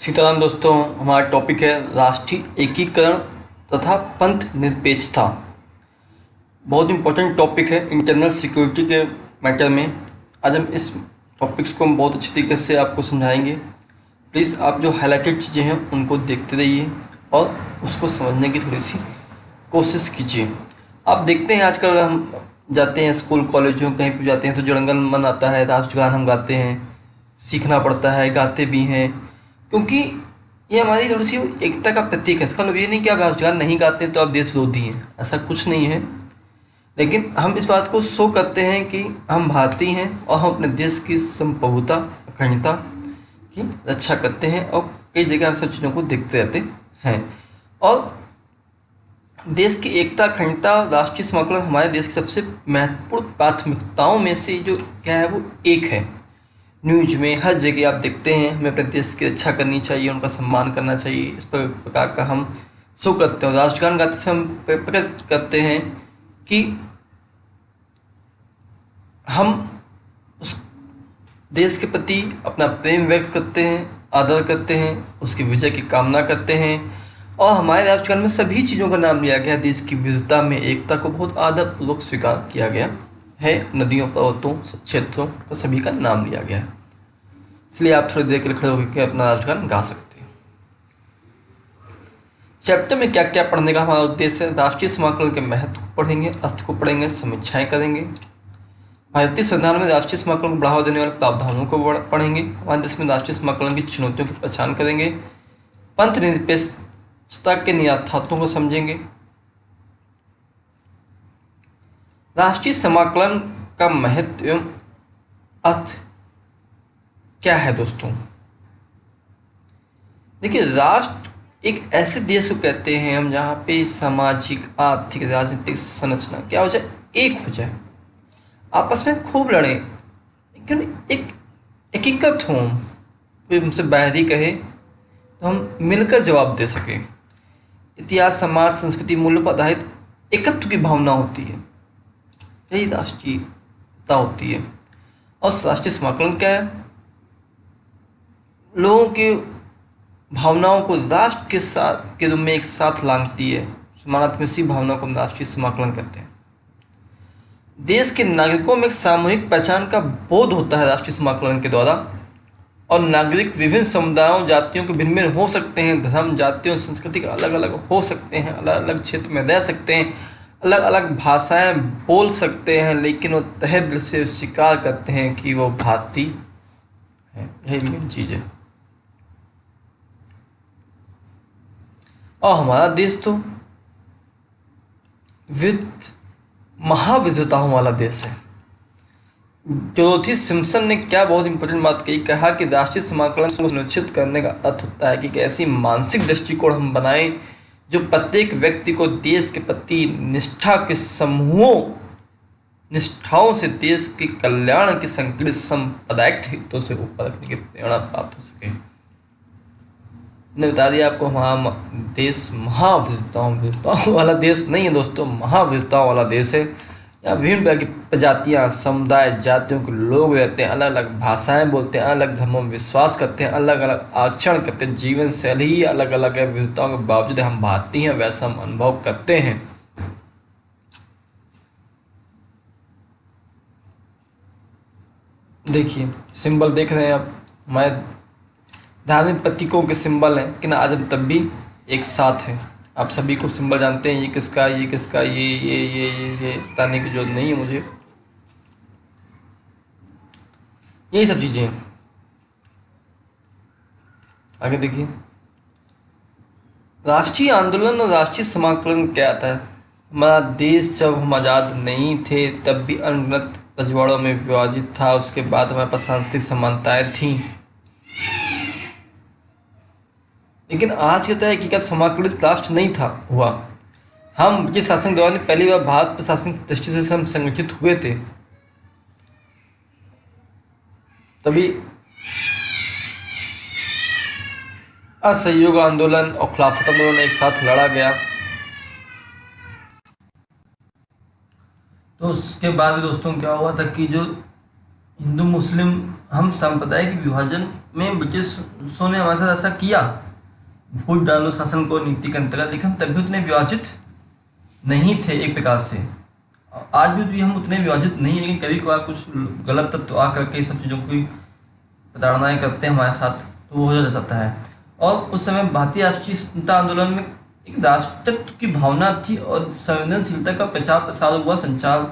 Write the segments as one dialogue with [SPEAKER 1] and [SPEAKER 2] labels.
[SPEAKER 1] सीताराम दोस्तों, हमारा टॉपिक है राष्ट्रीय एकीकरण तथा पंथ निरपेक्षता। बहुत इंपॉर्टेंट टॉपिक है इंटरनल सिक्योरिटी के मैटर में। आज हम इस टॉपिक्स को हम बहुत अच्छी तरीके से आपको समझाएंगे। प्लीज़ आप जो हाईलाइटेड चीज़ें हैं उनको देखते रहिए और उसको समझने की थोड़ी सी कोशिश कीजिए। आप देखते हैं आजकल हम जाते हैं स्कूल कॉलेजों कहीं पर जाते हैं तो जनगण मन आता है, राष्ट्रगान हम गाते हैं, सीखना पड़ता है, गाते भी हैं, क्योंकि ये हमारी थोड़ी सी एकता का प्रतीक है। इसका मतलब ये नहीं कि आप राष्ट्रगान नहीं गाते तो आप देश विरोधी हैं, ऐसा कुछ नहीं है। लेकिन हम इस बात को शो करते हैं कि हम भारतीय हैं और हम अपने देश की संप्रभुता अखंडता की रक्षा करते हैं और कई जगह हम सब चीज़ों को देखते रहते हैं। और देश की एकता अखंडता राष्ट्रीय समाकलन हमारे देश की सबसे महत्वपूर्ण प्राथमिकताओं में से जो क्या है वो एक है। न्यूज में हर जगह आप देखते हैं हमें अपने देश की रक्षा करनी चाहिए, उनका सम्मान करना चाहिए, इस प्रकार का हम शो करते हैं। राष्ट्रगान गाते समय हम प्रकट करते हैं कि हम उस देश के प्रति अपना प्रेम व्यक्त करते हैं, आदर करते हैं, उसकी विजय की कामना करते हैं। और हमारे राष्ट्रगान में सभी चीज़ों का नाम लिया गया। देश की विविधता में एकता को बहुत आदरपूर्वक स्वीकार किया गया है। नदियों, पर्वतों, क्षेत्रों का सभी का नाम लिया गया है। इसलिए आप थोड़ी देर के लिए खड़े होकर अपना राष्ट्रगान गा सकते हैं। चैप्टर में क्या क्या पढ़ने का हमारा उद्देश्य है? राष्ट्रीय समाकलन के महत्व को पढ़ेंगे, अर्थ को पढ़ेंगे, समीक्षाएं करेंगे। भारतीय संविधान में राष्ट्रीय समाकलन को बढ़ावा देने वाले प्रावधानों को पढ़ेंगे। हमारे देश में राष्ट्रीय समाकलन की चुनौतियों की पहचान करेंगे। पंथ निरपेक्षता के नियतार्थों को समझेंगे। राष्ट्रीय समाकलन का महत्व एवं अर्थ क्या है दोस्तों? देखिए, राष्ट्र एक ऐसे देश को कहते हैं हम जहाँ पे सामाजिक, आर्थिक, राजनीतिक संरचना क्या हो जाए, एक हो जाए, आपस में खूब लड़े, लेकिन एक एकीकृत हों। कोई हमसे बाहरी कहे तो हम मिलकर जवाब दे सकें। इतिहास, समाज, संस्कृति, मूल्य पर आधारित एकत्व की भावना होती है, यही राष्ट्रीयता होती है। और राष्ट्रीय समाकलन क्या है? लोगों की भावनाओं को राष्ट्र के साथ के रूप में एक साथ लांघती है। समानात्मक इसी भावना को हम राष्ट्रीय समाकलन कहते हैं। देश के नागरिकों में एक सामूहिक पहचान का बोध होता है राष्ट्रीय समाकलन के द्वारा। और नागरिक विभिन्न समुदायों, जातियों के भिन्न भिन्न हो सकते हैं, धर्म, जातियों, संस्कृति के अलग अलग हो सकते हैं, अलग अलग क्षेत्र में रह सकते हैं, अलग अलग भाषाएं बोल सकते हैं, लेकिन वो तहे दिल से स्वीकार करते हैं कि वो भारतीय है। यही मेन चीज़ है। और हमारा देश तो महाविविधताओं वाला देश है। डोरोथी सिम्पसन ने क्या बहुत इंपॉर्टेंट बात कही, कहा कि राष्ट्रीय समाकलन को सुनिश्चित करने का अर्थ होता है कि ऐसी मानसिक दृष्टिकोण हम बनाएं जो प्रत्येक व्यक्ति को देश के प्रति निष्ठा के निष्ठाओं से देश के कल्याण के संकीर्ण सांप्रदायिक हितों से ऊपर रखने की प्रेरणा प्राप्त हो सके। ने बता दिया आपको, हमारा देश महाविविधताओं वाला देश नहीं है दोस्तों, महाविविधताओं वाला देश है। यहाँ विभिन्न प्रकार की प्रजातियाँ, समुदाय, जातियों के लोग रहते हैं, अलग अलग भाषाएं बोलते हैं, अलग अलग धर्मों में विश्वास करते हैं, अलग अलग आचरण करते हैं, जीवन शैली ही अलग अलग है। विविधताओं के बावजूद हम भारतीय हैं, वैसा हम अनुभव करते हैं। देखिए सिंबल देख रहे हैं आप, हमारे धार्मिक प्रतीकों के सिंबल हैं, लेकिन आज हम तब भी एक साथ हैं। आप सभी को सिंबल जानते हैं, ये किसका, ये किसका, ये बताने की जरूरत नहीं है मुझे। यही सब चीज़ें हैं। आगे देखिए, राष्ट्रीय आंदोलन और राष्ट्रीय समाकलन क्या आता है? हमारा देश जब हम आज़ाद नहीं थे तब भी अनगिनत रजवाड़ों में विभाजित था। उसके बाद हमारे पास सांस्कृतिक समानताएं थीं, लेकिन आज कहता है कि क्या समाकलित राष्ट्र नहीं था हुआ। हम ब्रिटिश शासन के दौरान पहली बार भारत प्रशासनिक दृष्टि से हम संगठित हुए थे, तभी असहयोग आंदोलन और खिलाफत आंदोलन एक साथ लड़ा गया। तो उसके बाद दोस्तों क्या हुआ था कि जो हिंदू मुस्लिम हम सांप्रदायिक विभाजन में ब्रिटिशों ने हमारे साथ ऐसा किया, फूट डालो शासन को नीति के अंतर्गत, लेकिन हम तभी उतने विभाजित नहीं थे एक प्रकार से। आज भी हम उतने विभाजित नहीं, लेकिन कभी कभार कुछ गलत तत्व आ करके सब चीज़ों की प्रताड़नाएँ करते हैं हमारे साथ, तो वो हो जाता है। और उस समय भारतीय राष्ट्रीय स्वतंत्रता आंदोलन में एक राष्ट्रत्व की भावना थी और संवेदनशीलता का प्रचार प्रसार हुआ, संचार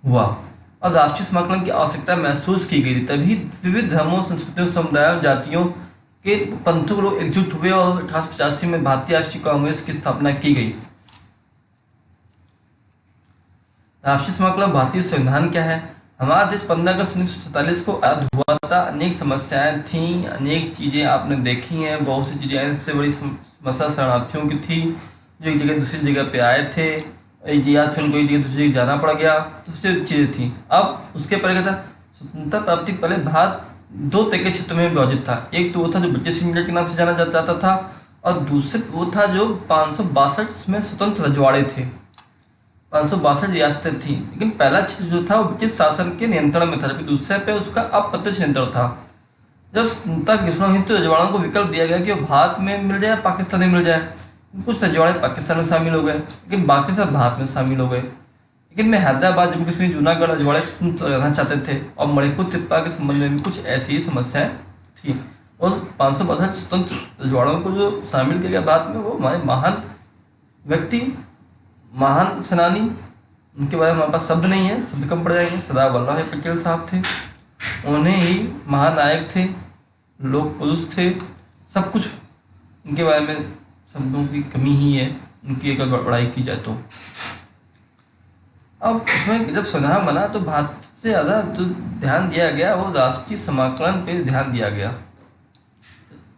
[SPEAKER 1] हुआ और राष्ट्रीय समाकलन की आवश्यकता महसूस की गई। तभी विविध धर्मों, संस्कृतियों, समुदायों, जातियों के पंथों के लोग एकजुट हुए और 1885 में भारतीय राष्ट्रीय कांग्रेस की स्थापना की गई। राष्ट्रीय समाकलन भारतीय संविधान क्या है? हमारा देश 15 अगस्त 1947 को आजाद हुआ था। अनेक समस्याएं थीं, अनेक चीज़ें आपने देखी हैं, बहुत सी चीज़ें। सबसे बड़ी समस्या शरणार्थियों की थी, जो एक जगह दूसरी जगह पे आए थे, एक जगह फिर कोई जगह दूसरी जगह जाना पड़ गया, तो सबसे चीज़ें थी। अब उसके पहले क्या था? स्वतंत्रता प्राप्ति पहले भारत दो तरह के क्षेत्र में विभाजित था। एक तो वो था जो ब्रिटिश इंडिया के नाम से जाना जाता था, और दूसरे वो था जो 562 में स्वतंत्र रजवाड़े थे। 562 रियासतें थी, लेकिन पहला क्षेत्र जो था वो ब्रिटिश शासन के नियंत्रण में था, जबकि दूसरे पे उसका अप्रत्यक्ष नियंत्रण था। जब स्वतंत्रता की घोषणा हुई तो रजवाड़ों को विकल्प दिया गया कि वो भारत में मिल जाए, पाकिस्तान में मिल जाए। कुछ रजवाड़े पाकिस्तान में शामिल हो गए, लेकिन बाकी सब भारत में शामिल हो गए। लेकिन मैं हैदराबाद, जम्मू कश्मीर, जूनागढ़ रजवाड़े स्वतंत्र रहना चाहते थे, और मणिपुर, त्रिपुरा के संबंध में भी कुछ ऐसी ही समस्याएं थी। और 562 स्वतंत्र रजवाड़ों को जो शामिल किया गया भारत में, वो हमारे महान व्यक्ति, महान सेनानी, उनके बारे में हमारे पास शब्द नहीं है, शब्द कम पड़ जाएंगे। सरदार वल्लभ भाई पटेल साहब थे, उन्हें ही महानायक थे, लोक पुरुष थे, सब कुछ उनके बारे में शब्दों की कमी ही है, उनकी अगर बड़ाई की जाए तो। अब उसमें जब संविधान बना तो भारत से ज़्यादा जो ध्यान दिया गया वो राष्ट्रीय समाकलन पे ध्यान दिया गया,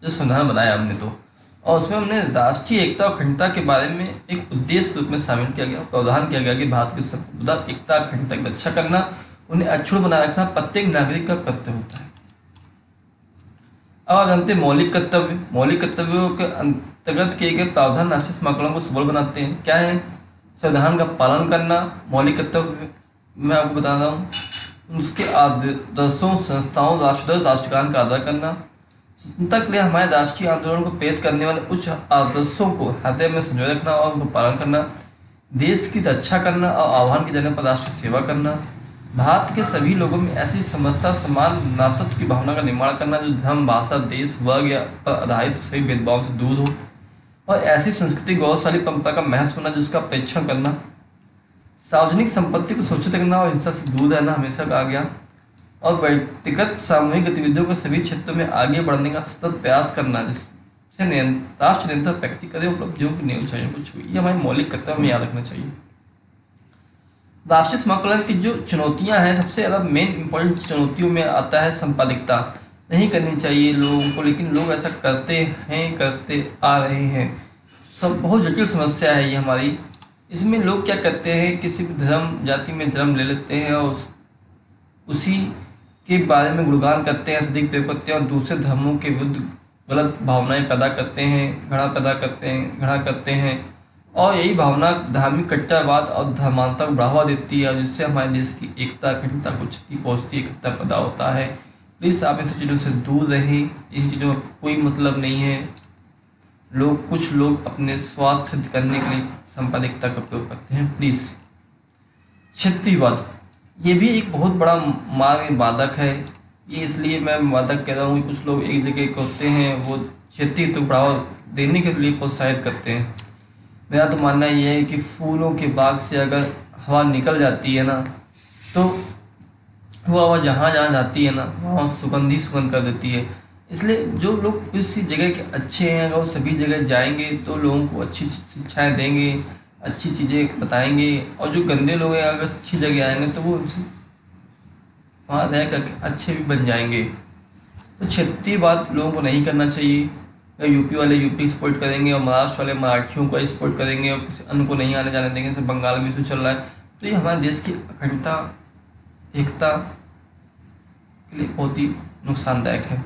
[SPEAKER 1] जो संविधान बनाया हमने तो। और उसमें हमने राष्ट्रीय एकता और अखंडता के बारे में एक उद्देश्य रूप में शामिल किया गया, प्रावधान किया गया कि भारत की संप्रभुता, एकता, अखंडता की रक्षा करना, उन्हें अक्षुण्ण बनाए रखना प्रत्येक नागरिक का कर्तव्य होता है। अब जानते मौलिक कर्तव्य। मौलिक कर्तव्यों के अंतर्गत किए गए प्रावधान राष्ट्रीय समाकलन को सबल बनाते हैं। क्या है? संविधान का पालन करना मौलिक कर्तव्य मैं आपको बता रहा हूँ। उसके आदर्शों, संस्थाओं, राष्ट्रध्वज, राष्ट्रगान का आदर करना। स्वतंत्रता के लिए हमारे राष्ट्रीय आंदोलन को प्रेरित करने वाले उच्च आदर्शों को हृदय में संजोए रखना और उनको पालन करना। देश की रक्षा करना और आह्वान के जाने पर राष्ट्रीय सेवा करना। भारत के सभी लोगों में ऐसी समझता, समान नातत्व की भावना का निर्माण करना जो धर्म, भाषा, देश, वर्ग या पर आधारित सभी भेदभाव से दूर हो, और ऐसी संस्कृति, गौरवशाली परंपरा का महत्व होना जिसका परीक्षण करना। सार्वजनिक संपत्ति को सुरक्षित रखना और हिंसा से दूर रहना हमेशा कहा गया। और व्यक्तिगत सामूहिक गतिविधियों के सभी क्षेत्रों में आगे बढ़ने का सतत प्रयास करना, जिससे राष्ट्र निरंतर प्रगति करे, उपलब्धियों की नई ऊंचाइयों को छुए। ये हमारी मौलिक कर्तव्य हमें याद रखना चाहिए। राष्ट्रीय समाकलन की जो चुनौतियां हैं, सबसे ज़्यादा मेन इंपॉर्टेंट चुनौतियों में आता है संपादिकता। नहीं करनी चाहिए लोगों को, लेकिन लोग ऐसा करते हैं, करते आ रहे हैं। सब बहुत जटिल समस्या है ये हमारी। इसमें लोग क्या करते हैं, किसी भी धर्म जाति में जन्म ले लेते हैं और उसी के बारे में गुणगान करते हैं, सदिक करते हैं, और दूसरे धर्मों के विरुद्ध गलत भावनाएं पैदा करते हैं, घृणा करते हैं। और यही भावना धार्मिक कट्टरवाद और धर्मांतर को बढ़ावा देती है, जिससे हमारे देश की एकता, अखंडता को क्षति पहुँचती है, एकता पैदा होता है। प्लीज़ आप इन सब चीज़ों से दूर रहें, इन चीज़ों का कोई मतलब नहीं है। कुछ लोग अपने स्वार्थ सिद्ध करने के लिए सांप्रदायिकता का प्रयोग करते हैं। प्लीज़। क्षेत्रीयवाद, ये भी एक बहुत बड़ा मार्ग बाधक है। ये इसलिए मैं बाधक कह रहा हूँ कि कुछ लोग एक जगह को होते हैं, वो क्षेत्रीय तो बढ़ावा देने के लिए प्रोत्साहित करते हैं। मेरा तो मानना ये है कि फूलों के बाग से अगर हवा निकल जाती है ना, तो वो हवा जहाँ जहाँ जाती है ना, वहाँ सुगंध कर देती है। इसलिए जो लोग उसी जगह के अच्छे हैं, अगर वो सभी जगह जाएंगे तो लोगों को अच्छी शिक्षाएँ देंगे, अच्छी चीज़ें बताएंगे। और जो गंदे लोग हैं, अगर अच्छी जगह आएंगे तो वो उनसे वहाँ रह करके अच्छे भी बन जाएंगे। तो क्षेत्रीयवाद लोगों को नहीं करना चाहिए। यूपी वाले यूपी सपोर्ट करेंगे और महाराष्ट्र वाले मराठियों को सपोर्ट करेंगे और किसी अन्य को नहीं आने जाने देंगे। जैसे बंगाल में इशू चल रहा है, तो ये हमारे देश की अखंडता, एकता के लिए बहुत ही नुकसानदायक है।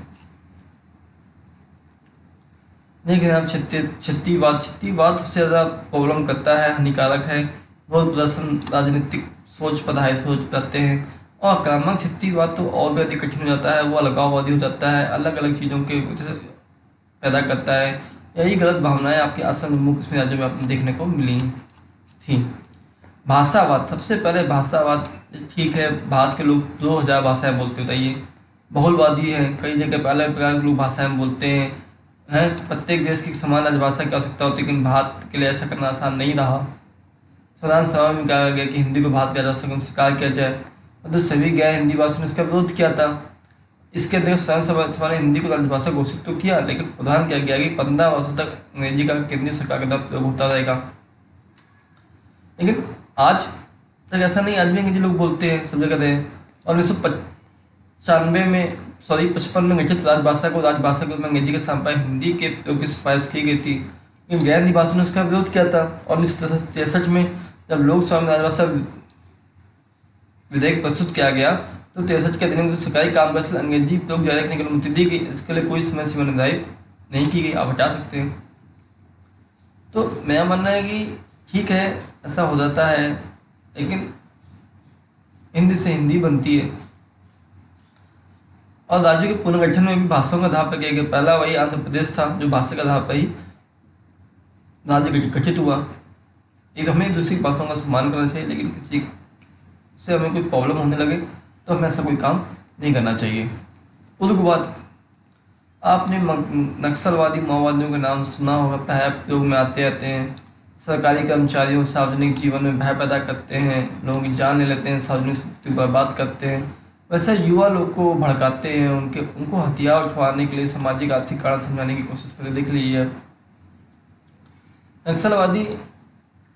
[SPEAKER 1] लेकिन अब क्षेत्रीयवाद सबसे ज़्यादा प्रॉब्लम करता है, हानिकारक है। बहुत प्रदर्शन, राजनीतिक सोच पर हाई सोच करते हैं, और आक्रामक शक्तिवाद तो और भी अधिक कठिन हो जाता है, वो अलगाववादी हो जाता है, अलग अलग चीज़ों के वजह से पैदा करता है। यही गलत भावनाएं आपके असम जम्मू कश्मीर राज्यों में आपको देखने को मिली थी। भाषावाद, सबसे पहले भाषावाद, ठीक है, भारत के लोग 2000 भाषाएं बोलते बताइए, बहुलवादी हैं, कई जगह पे अलग प्रकार के लोग भाषाएं बोलते हैं। प्रत्येक देश की समान राजभाषा की आवश्यकता होती है, लेकिन भारत के लिए ऐसा करना आसान नहीं रहा। संविधान सभा में कहा गया कि हिंदी को भारत का राजभाषा का स्वीकार किया जाए, तो सभी गैर हिंदी भाषियों ने इसका विरोध किया था। इसके अंतर्गत संविधान सभा ने हिंदी को राजभाषा घोषित तो किया, लेकिन प्रदान किया गया कि 15 वर्षों तक अंग्रेजी का केंद्रीय सरकार के द्वारा प्रयोग होता रहेगा। लेकिन आज तक ऐसा नहीं, आज भी अंग्रेजी लोग बोलते हैं, सब जगह हैं। और 1995 में 55 में गठित राजभाषा को राजभाषा के रूप में अंग्रेजी के स्थान पर हिंदी के प्रयोग की सिफारिश की गई थी, लेकिन गैर हिंदी भाषियों ने उसका विरोध किया था। और 1963 में जब लोकसभा में राजभाषा विधेयक प्रस्तुत किया गया, तो 63 के अधिनियम से सरकारी कामकाज के अंग्रेजी प्रयोग जारी रखने की अनुमति दी गई। इसके लिए कोई समय सीमा निर्धारित नहीं की गई, आप हटा सकते हैं। तो मेरा मानना है कि ठीक है, ऐसा हो जाता है, लेकिन हिंदी से हिंदी बनती है। और राज्यों के पुनर्गठन में भी भाषाओं का आधार पर किया गया। पहला वही आंध्र प्रदेश था जो भाषा के आधार पर ही राज्य गठित हुआ। एक हमें दूसरी भाषाओं का सम्मान करना चाहिए, लेकिन किसी से हमें कोई प्रॉब्लम होने लगे तो हमें ऐसा कोई काम नहीं करना चाहिए। उग्रवाद, आपने नक्सलवादी माओवादियों के नाम सुना होगा, प्राय प्रयोग में आते रहते हैं। सरकारी कर्मचारियों सार्वजनिक जीवन में भय पैदा करते हैं, लोगों की जान ले लेते हैं, सार्वजनिक संपत्ति को बर्बाद करते हैं। वैसे युवा लोग को भड़काते हैं, उनको हथियार उठवाने के लिए सामाजिक आर्थिक कारण समझाने की कोशिश करते देख लीजिए। नक्सलवादी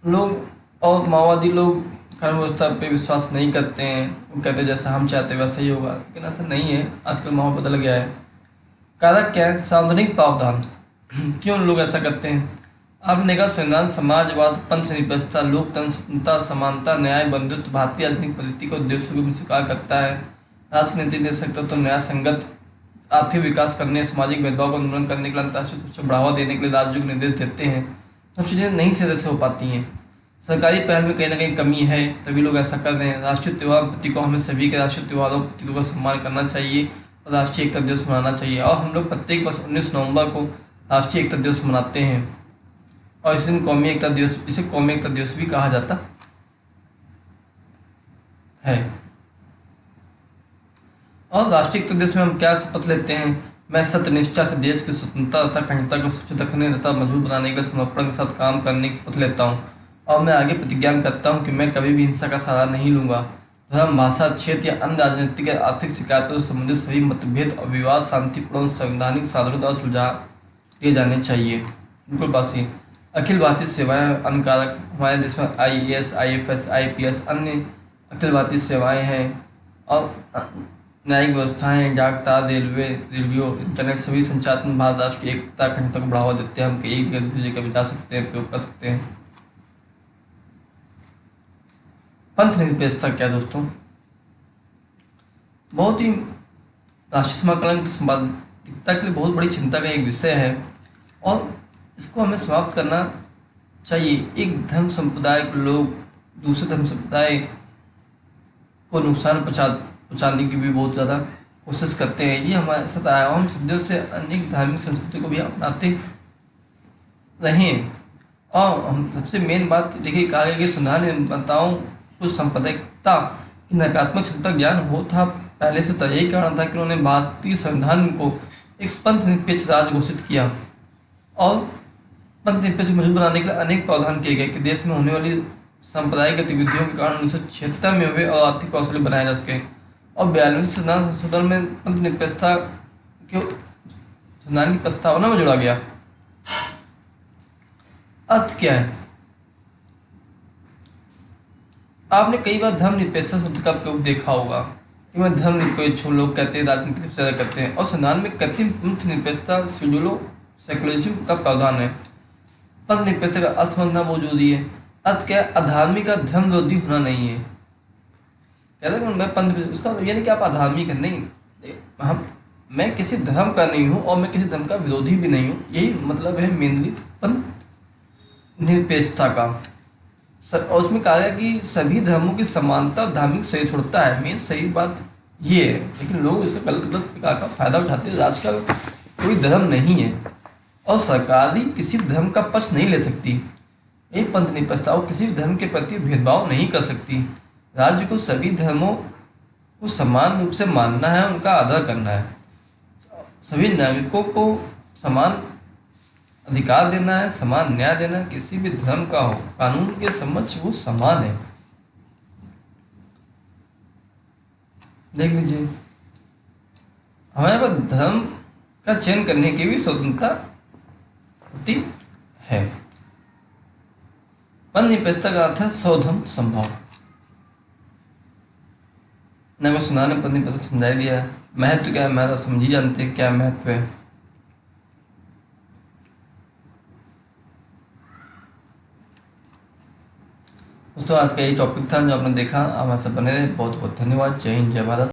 [SPEAKER 1] लोग और माओवादी लोग कानून व्यवस्था पे विश्वास नहीं करते हैं, वो कहते हैं जैसा हम चाहते हैं वैसा ही होगा, लेकिन ऐसा नहीं है। आजकल माहौल बदल गया है। कारक क्या है? सार्वजनिक प्रावधान। क्यों लोग ऐसा करते हैं? आपने देखा, संविधान समाजवाद, पंथ निरपेक्षता, लोकतंत्र, स्वतंत्रता, समानता, न्याय, बंधुत्व, भारतीय राजनीतिक पद्धति को उद्देश्यों को स्वीकार करता है। राष्ट्र नीति दे सकता तो न्याय संगत आर्थिक विकास करने, सामाजिक भेदभाव को उन्मूलन करने के लिए, अंतर्राष्ट्रीय सुरक्षा बढ़ावा देने के लिए राज्यों को निर्देश देते हैं। सब चीज़ें नहीं सिरे से हो पाती हैं। सरकारी पहल में कहीं ना कहीं कमी है, तभी लोग ऐसा कर रहे हैं। राष्ट्रीय त्यौहार प्रतीक को, हमें सभी के राष्ट्रीय त्योहारों प्रतीकों का सम्मान करना चाहिए और राष्ट्रीय एकता दिवस मनाना चाहिए। और हम लोग प्रत्येक वर्ष 19 नवंबर को राष्ट्रीय एकता दिवस मनाते हैं, और इस दिन कौमी एकता दिवस, इसे कौमी एकता दिवस भी कहा जाता है। और राष्ट्रीय एकता दिवस में हम क्या शपथ लेते हैं? मैं सत्यनिष्ठा से देश की स्वतंत्रता तथा अखंडता को सुरक्षित रखने तथा मजबूत बनाने के समर्पण के साथ काम करने की शपथ लेता हूँ। और मैं आगे प्रतिज्ञा करता हूँ कि मैं कभी भी हिंसा का सहारा नहीं लूंगा। धर्म, भाषा, क्षेत्र या अन्य राजनीतिक या आर्थिक शिकायतों से संबंधित सभी मतभेद और विवाद शांतिपूर्ण संवैधानिक साधनों द्वारा सुलझा लिए जाने चाहिए। बिल्कुल बात सही। अखिल भारतीय सेवाएं अनकारक, हमारे देश में IAS, IFS, IPS अन्य अखिल भारतीय सेवाएं हैं। और न्यायिक व्यवस्थाएं, डाक तार, रेडियो, इंटरनेट, सभी संचालन भारत राष्ट्र की एकता अखंडता को बढ़ावा देते हैं। हम एक जगह दूसरी जगह भी जा सकते हैं, प्रयोग कर सकते हैं। पंथ निरपेक्षता क्या दोस्तों? बहुत ही राष्ट्रीय समाकलन की संवादिकता के लिए बहुत बड़ी चिंता का एक विषय है, और इसको हमें समाप्त करना चाहिए। एक धर्म संप्रदाय को लोग दूसरे धर्म संप्रदाय को नुकसान पहुँचाने की भी बहुत ज़्यादा कोशिश करते हैं। ये हमारे साथ आया, और हम सदियों से अनेक धार्मिक संस्कृति को भी अपनाते रहे हैं। और हम सबसे मेन बात देखिए, कहा गया कि संविधान निर्माताओं को सांप्रदायिकता की नकारात्मक क्षमता ज्ञान हो था पहले से। यही कारण था कि उन्होंने भारतीय संविधान को एक पंथ निरपेक्ष राज्य घोषित किया, और पंथ निरपेक्ष मजबूत बनाने के लिए अनेक प्रावधान किए गए कि देश में होने वाली सांप्रदायिक गतिविधियों के कारण 1976 में हुए और आर्थिक कौशल बनाए जा सके। और 42वें संविधान संशोधन में पंथ निरपेक्षता के संविधान की प्रस्तावना में जोड़ा गया। अर्थ क्या है? आपने कई बार धर्म निरपेक्षता शब्द का प्रयोग देखा होगा कि मैं धर्म निरपेक्ष हूँ, लोग कहते हैं, राजनीतिक से करते हैं। और संविधान में कृत्रिम पंथ निरपेक्षता सेकुलरिज्म का प्रावधान है। पंथ निरपेक्षता का अर्थ समझना बहुत जरूरी है। अर्थ क्या है? अधार्मिक का धर्म विरोधी होना नहीं है। कहते हैं मैं पंथ, उसका ये नहीं कि आप अधार्मिक है, नहीं। मैं किसी धर्म का नहीं हूँ और मैं किसी धर्म का विरोधी भी नहीं हूँ। यही मतलब है मेनली पंथ निरपेक्षता का। सर, और उसमें कहा गया कि सभी धर्मों की समानता धार्मिक सहिष्णुता है। मेन सही बात ये है, लेकिन लोग इसका गलत गलत प्रकार का फायदा उठाते हैं। आजकल कोई धर्म नहीं है और सरकार भी किसी धर्म का पक्ष नहीं ले सकती। एक पंथ नहीं प्रस्ताव किसी भी धर्म के प्रति भेदभाव नहीं कर सकती। राज्य को सभी धर्मों को समान रूप से मानना है, उनका आदर करना है। सभी नागरिकों को समान अधिकार देना है, समान न्याय देना है। किसी भी धर्म का हो, कानून के समक्ष वो समान है। देख लीजिए, हमारे पास धर्म का चयन करने की भी स्वतंत्रता होती है। पंथ निरपेक्षता का अर्थ है सर्वधर्म संभव। न को सुना ने पंथ निरपेक्षता समझाई दिया। महत्व क्या है, महत्व समझी जानते हैं क्या महत्व है। दोस्तों, आज का यही टॉपिक था जो आपने देखा। हमारे साथ बने रहे। बहुत बहुत धन्यवाद। जय हिंद, जय भारत।